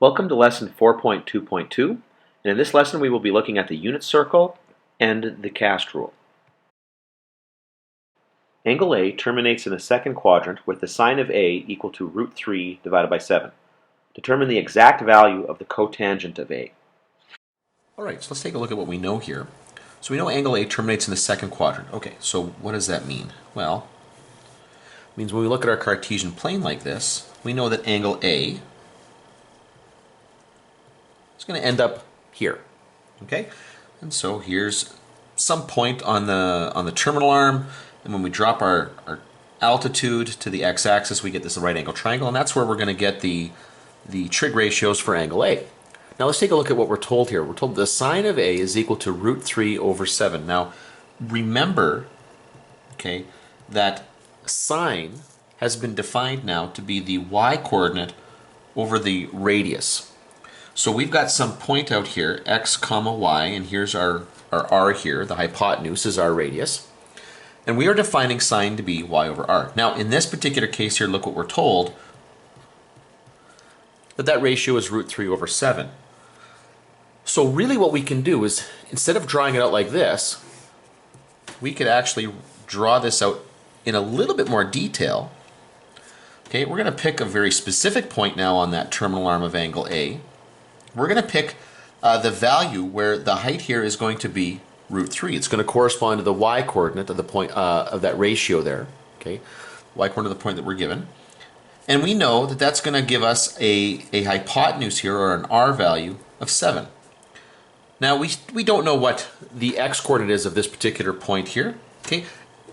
Welcome to lesson 4.2.2, and in this lesson we will be looking at the unit circle and the cast rule. Angle A terminates in the second quadrant with the sine of A equal to root 3 divided by 7. Determine the exact value of the cotangent of A. Alright, so let's take a look at what we know here. So we know angle A terminates in the second quadrant. Okay, so what does that mean? Well, it means when we look at our Cartesian plane like this, we know that angle A is going to end up here. Okay, and so here's some point on the terminal arm, and when we drop our altitude to the x-axis, we get this right angle triangle, and that's where we're going to get the trig ratios for angle A. Now let's take a look at what we're told here. We're told the sine of A is equal to root 3 over 7. Now remember, okay, that sine has been defined now to be the y-coordinate over the radius. So we've got some point out here, x comma y, and here's our r here. The hypotenuse is our radius. And we are defining sine to be y over r. Now in this particular case here, look what we're told, that ratio is root 3 over 7. So really what we can do is, instead of drawing it out like this, we could actually draw this out in a little bit more detail. Okay, we're going to pick a very specific point now on that terminal arm of angle A. We're going to pick the value where the height here is going to be root 3. It's going to correspond to the y-coordinate of the point of that ratio there. Okay, y-coordinate of the point that we're given. And we know that that's going to give us a hypotenuse here, or an r value, of 7. Now we don't know what the x-coordinate is of this particular point here. Okay,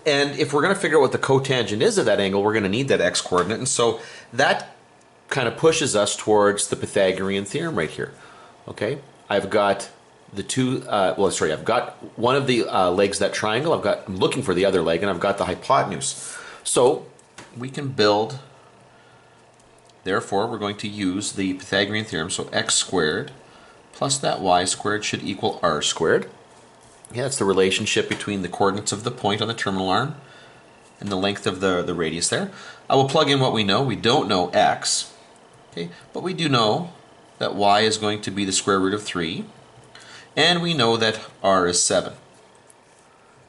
and if we're going to figure out what the cotangent is of that angle, we're going to need that x-coordinate. And so that kind of pushes us towards the Pythagorean theorem right here. Okay, I've got the two, I've got one of the legs of that triangle, I'm looking for the other leg, and I've got the hypotenuse. So we can build, therefore we're going to use the Pythagorean theorem, so x squared plus that y squared should equal r squared. Yeah, that's the relationship between the coordinates of the point on the terminal arm and the length of the radius there. I will plug in what we know. We don't know x, okay, but we do know that y is going to be the square root of 3, and we know that r is 7.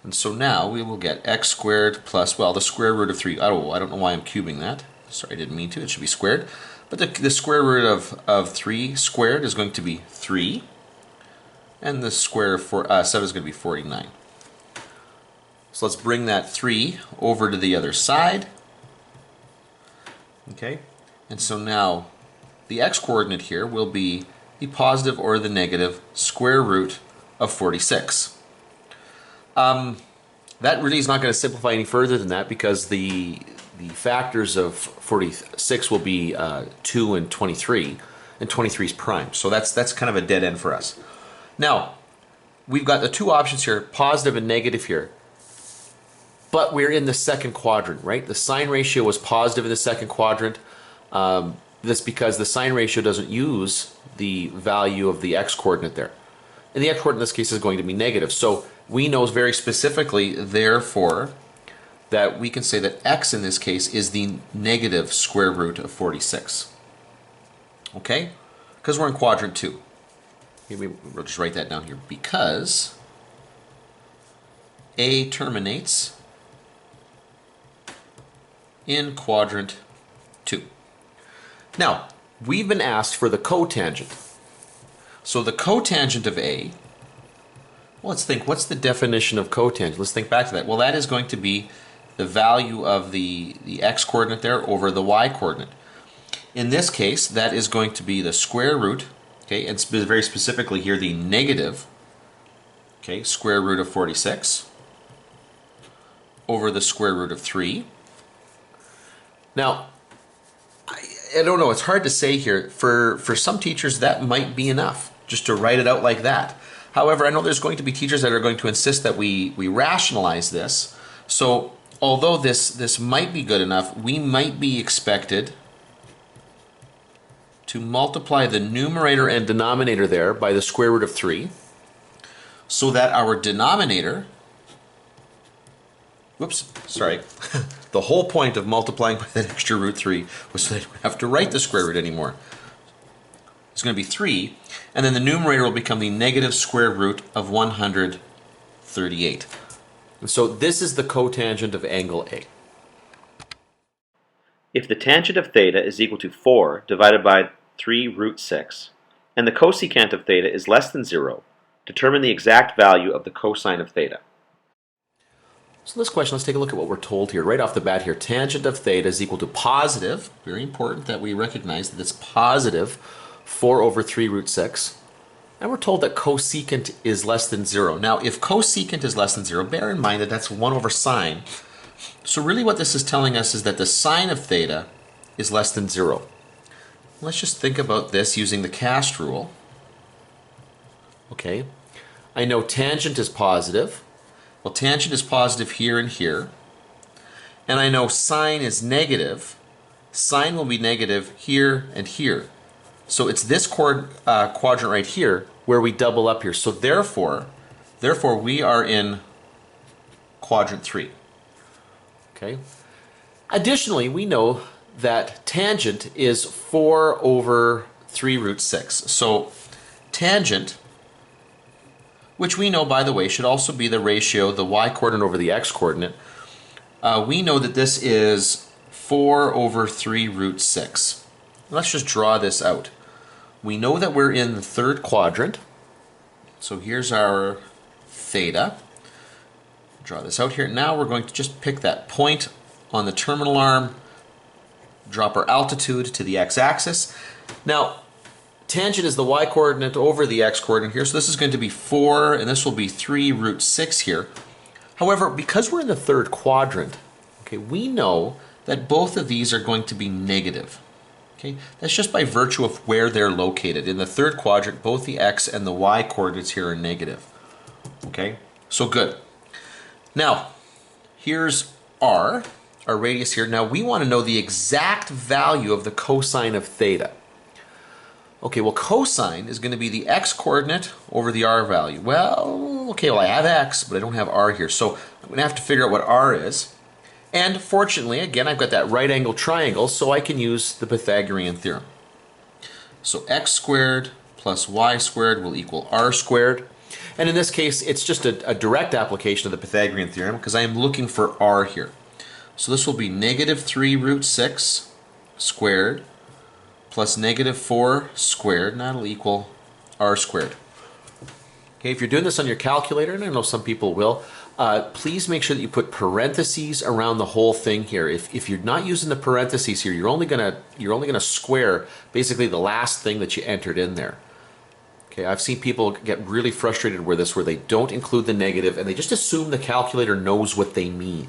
And so now we will get x squared plus, well, the square root of 3. I don't know why I'm cubing that. Sorry, I didn't mean to. It should be squared. But the square root of 3 squared is going to be 3. And the square of 7 is going to be 49. So let's bring that 3 over to the other side. Okay, and so now the x-coordinate here will be the positive or the negative square root of 46. That really is not going to simplify any further than that, because the factors of 46 will be 2 and 23, and 23 is prime. So that's kind of a dead end for us. Now, we've got the two options here, positive and negative here, but we're in the second quadrant, right? The sine ratio was positive in the second quadrant. That's because the sine ratio doesn't use the value of the x-coordinate there. And the x-coordinate in this case is going to be negative. So we know very specifically, therefore, that we can say that x in this case is the negative square root of 46. Okay? Because we're in quadrant 2. We'll just write that down here. Because A terminates in quadrant 2. Now, we've been asked for the cotangent. So the cotangent of A, well, let's think, what's the definition of cotangent? Let's think back to that. Well, that is going to be the value of the x-coordinate there over the y-coordinate. In this case, that is going to be the square root, okay, and very specifically here, the negative, okay, square root of 46 over the square root of 3. Now, I don't know, it's hard to say here. For some teachers, that might be enough, just to write it out like that. However, I know there's going to be teachers that are going to insist that we rationalize this. So although this might be good enough, we might be expected to multiply the numerator and denominator there by the square root of 3, so that our denominator, whoops, sorry, the whole point of multiplying by that extra root 3 was so that we don't have to write the square root anymore. is going to be 3, and then the numerator will become the negative square root of 138. And so this is the cotangent of angle A. If the tangent of theta is equal to 4 divided by 3 root 6, and the cosecant of theta is less than 0, determine the exact value of the cosine of theta. So this question, let's take a look at what we're told here. Right off the bat here, tangent of theta is equal to positive, very important that we recognize that it's positive 4 over 3 root 6. And we're told that cosecant is less than 0. Now, if cosecant is less than 0, bear in mind that that's 1 over sine. So really what this is telling us is that the sine of theta is less than 0. Let's just think about this using the cast rule. Okay, I know tangent is positive. Well, tangent is positive here and here. And I know sine is negative. Sine will be negative here and here. So it's this quadrant right here where we double up here. So therefore we are in quadrant 3. Okay. Additionally, we know that tangent is 4 over 3 root 6. So tangent, which we know, by the way, should also be the ratio, the y-coordinate over the x-coordinate. We know that this is 4 over 3 root 6. Let's just draw this out. We know that we're in the third quadrant. So here's our theta. Draw this out here. Now we're going to just pick that point on the terminal arm, drop our altitude to the x-axis. Now, tangent is the y-coordinate over the x-coordinate here, so this is going to be 4, and this will be 3 root 6 here. However, because we're in the third quadrant, okay, we know that both of these are going to be negative. Okay, that's just by virtue of where they're located. In the third quadrant, both the x and the y coordinates here are negative. Okay, so good. Now, here's r, our radius here. Now we want to know the exact value of the cosine of theta. Okay, well, cosine is going to be the x-coordinate over the r value. Well, okay, well, I have x, but I don't have r here. So I'm going to have to figure out what r is. And fortunately, again, I've got that right angle triangle, so I can use the Pythagorean theorem. So x squared plus y squared will equal r squared. And in this case, it's just a direct application of the Pythagorean theorem because I am looking for r here. So this will be negative 3 root 6 squared plus negative 4 squared, and that'll equal r squared. Okay, if you're doing this on your calculator, and I know some people will, please make sure that you put parentheses around the whole thing here. If you're not using the parentheses here, you're only gonna square basically the last thing that you entered in there. Okay, I've seen people get really frustrated with this, where they don't include the negative and they just assume the calculator knows what they mean.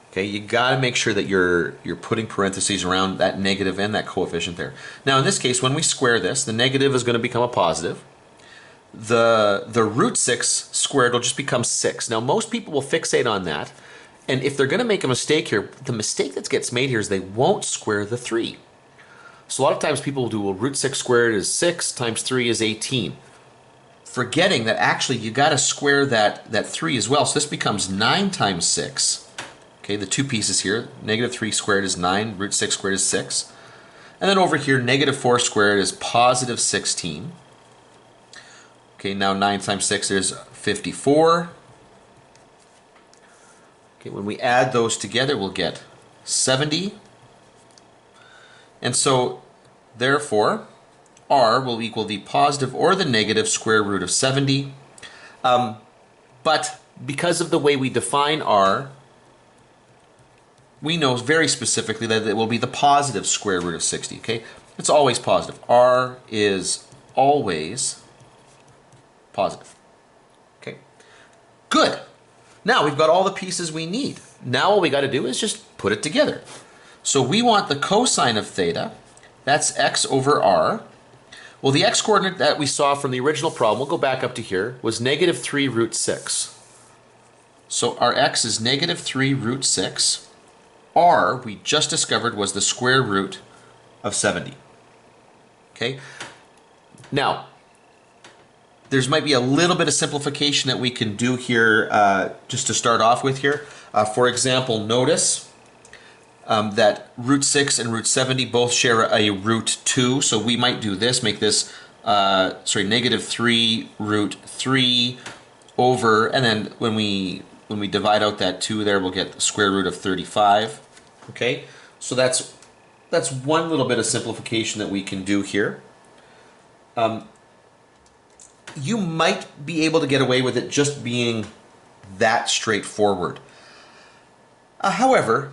Okay, you got to make sure that you're putting parentheses around that negative and that coefficient there. Now in this case, when we square this, the negative is going to become a positive. The root 6 squared will just become 6. Now most people will fixate on that, and if they're going to make a mistake here, the mistake that gets made here is they won't square the 3. So a lot of times people will do, well, root 6 squared is 6 times 3 is 18. Forgetting that actually you got to square that 3 as well. So this becomes 9 times 6. Okay, the two pieces here, negative 3 squared is 9, root 6 squared is 6. And then over here, negative 4 squared is positive 16. Okay, now 9 times 6 is 54. Okay, when we add those together, we'll get 70. And so, therefore, r will equal the positive or the negative square root of 70. But because of the way we define r, we know very specifically that it will be the positive square root of 60, okay? It's always positive. R is always positive, okay? Good. Now we've got all the pieces we need. Now all we got to do is just put it together. So we want the cosine of theta, that's x over r. Well, the x-coordinate that we saw from the original problem, we'll go back up to here, was negative 3 root 6. So our x is negative 3 root 6. R, we just discovered, was the square root of 70. Okay? Now, there's might be a little bit of simplification that we can do here just to start off with here. For example, notice that root 6 and root 70 both share a root 2, so we might do this, make this, negative 3 root 3 over, and then when we divide out that 2 there, we'll get the square root of 35. Okay, so that's one little bit of simplification that we can do here. You might be able to get away with it just being that straightforward. However,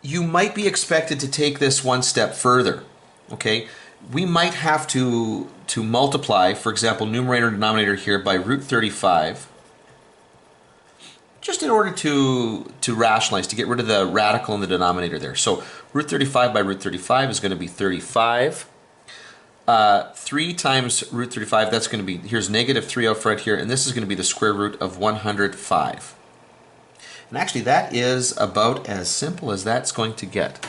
you might be expected to take this one step further. Okay, we might have to multiply, for example, numerator and denominator here by root 35, just in order to rationalize, to get rid of the radical in the denominator there. So root 35 by root 35 is going to be 35. 3 times root 35, that's going to be, here's negative 3 out front here, and this is going to be the square root of 105. And actually that is about as simple as that's going to get.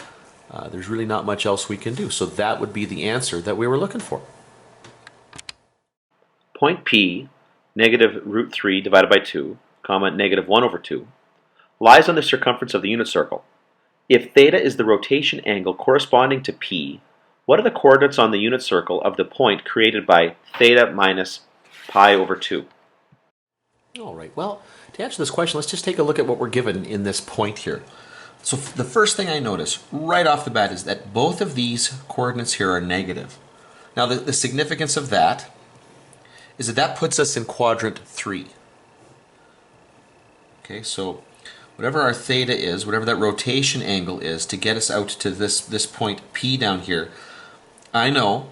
There's really not much else we can do, so that would be the answer that we were looking for. Point P, negative root 3 divided by 2, comma, negative 1 over 2, lies on the circumference of the unit circle. If theta is the rotation angle corresponding to P, what are the coordinates on the unit circle of the point created by theta minus pi over 2? All right, well, to answer this question, let's just take a look at what we're given in this point here. So the first thing I notice right off the bat is that both of these coordinates here are negative. Now the significance of that is that puts us in quadrant 3. Okay, so whatever our theta is, whatever that rotation angle is to get us out to this point P down here, I know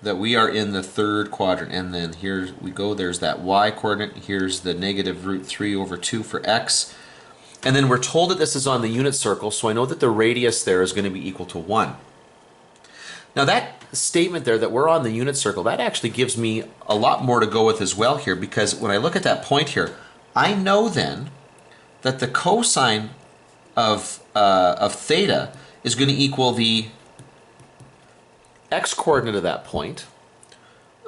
that we are in the third quadrant, and then here we go, there's that y coordinate, here's the negative root 3 over 2 for x, and then we're told that this is on the unit circle, so I know that the radius there is going to be equal to 1. Now that statement there that we're on the unit circle, that actually gives me a lot more to go with as well here, because when I look at that point here, I know then that the cosine of theta is going to equal the x coordinate of that point,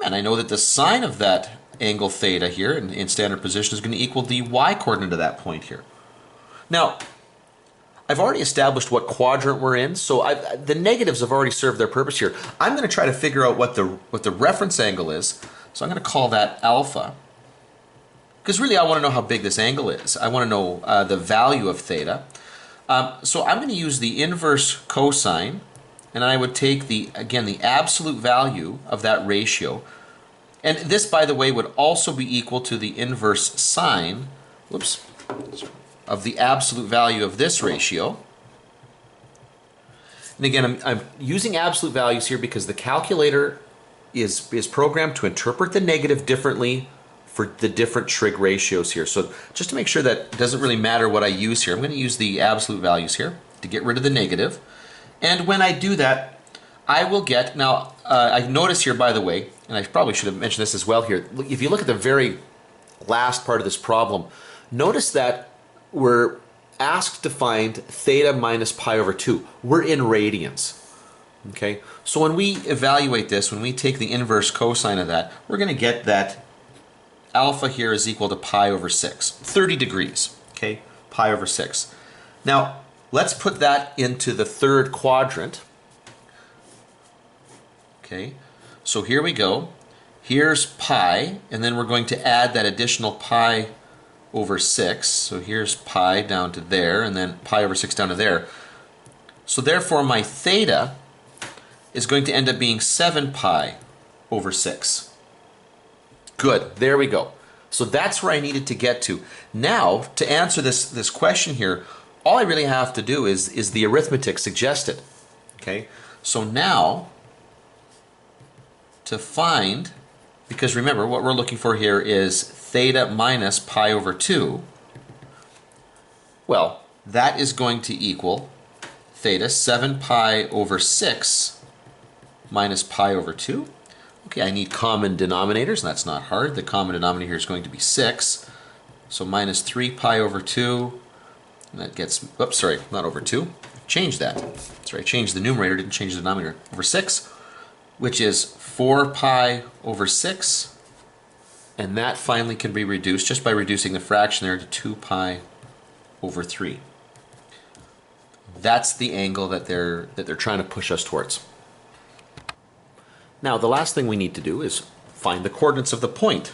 and I know that the sine of that angle theta here in standard position is going to equal the y coordinate of that point here. Now, I've already established what quadrant we're in, so the negatives have already served their purpose here. I'm going to try to figure out what the reference angle is, so I'm going to call that alpha, because really I want to know how big this angle is. I want to know the value of theta. So I'm going to use the inverse cosine, and I would take the absolute value of that ratio. And this, by the way, would also be equal to the inverse sine, of the absolute value of this ratio. And again, I'm using absolute values here because the calculator is programmed to interpret the negative differently for the different trig ratios here. So just to make sure that it doesn't really matter what I use here, I'm going to use the absolute values here to get rid of the negative. And when I do that, I will get, now I've noticed here, by the way, and I probably should have mentioned this as well here, if you look at the very last part of this problem, notice that we're asked to find theta minus pi over 2. We're in radians. Okay, so when we evaluate this, when we take the inverse cosine of that, we're going to get that alpha here is equal to pi over 6, 30 degrees, okay, pi over 6. Now, let's put that into the third quadrant. Okay, so here we go. Here's pi, and then we're going to add that additional pi over 6. So here's pi down to there, and then pi over 6 down to there. So therefore my theta is going to end up being 7 pi over 6. Good, there we go. So that's where I needed to get to. Now, to answer this question here, all I really have to do is the arithmetic suggested. Okay, so now to find, because remember what we're looking for here is theta minus pi over 2, well, that is going to equal theta 7 pi over 6 minus pi over 2. Okay, I need common denominators, and that's not hard. The common denominator here is going to be 6. So minus 3 pi over 2, and that gets, oops, sorry, not over 2. Change that. Sorry, I changed the numerator, didn't change the denominator. Over 6, which is 4 pi over 6. And that finally can be reduced just by reducing the fraction there to 2 pi over 3. That's the angle that they're trying to push us towards. Now, the last thing we need to do is find the coordinates of the point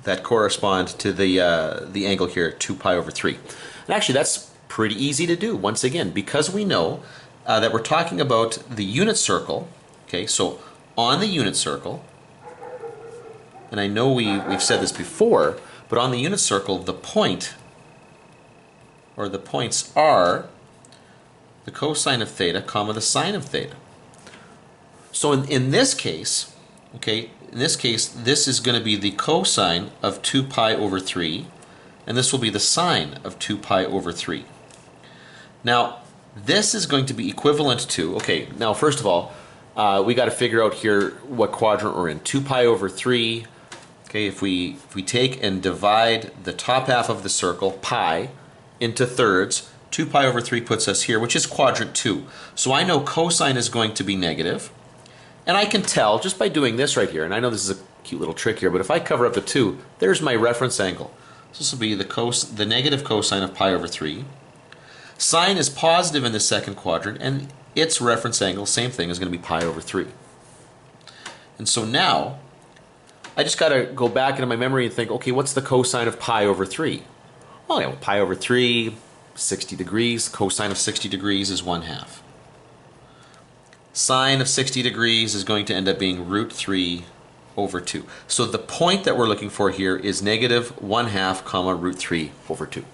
that correspond to the angle here, 2 pi over 3. And actually, that's pretty easy to do, once again, because we know that we're talking about the unit circle. Okay, so on the unit circle, and I know we've said this before, but on the unit circle, the point, or the points are the cosine of theta, comma, the sine of theta. So in this case, okay, this is going to be the cosine of 2 pi over 3, and this will be the sine of 2 pi over 3. Now, this is going to be equivalent to, okay, now first of all, we got to figure out here what quadrant we're in. 2 pi over 3, okay, if we take and divide the top half of the circle, pi, into thirds, 2 pi over 3 puts us here, which is quadrant 2. So I know cosine is going to be negative. And I can tell just by doing this right here, and I know this is a cute little trick here, but if I cover up the 2, there's my reference angle. So this will be the negative cosine of pi over 3. Sine is positive in the second quadrant, and its reference angle, same thing, is going to be pi over 3. And so now, I just got to go back into my memory and think, okay, what's the cosine of pi over 3? Well, yeah, pi over 3, 60 degrees. Cosine of 60 degrees is 1/2. Sine of 60 degrees is going to end up being root 3 over 2. So the point that we're looking for here is negative 1/2 comma root 3 over 2.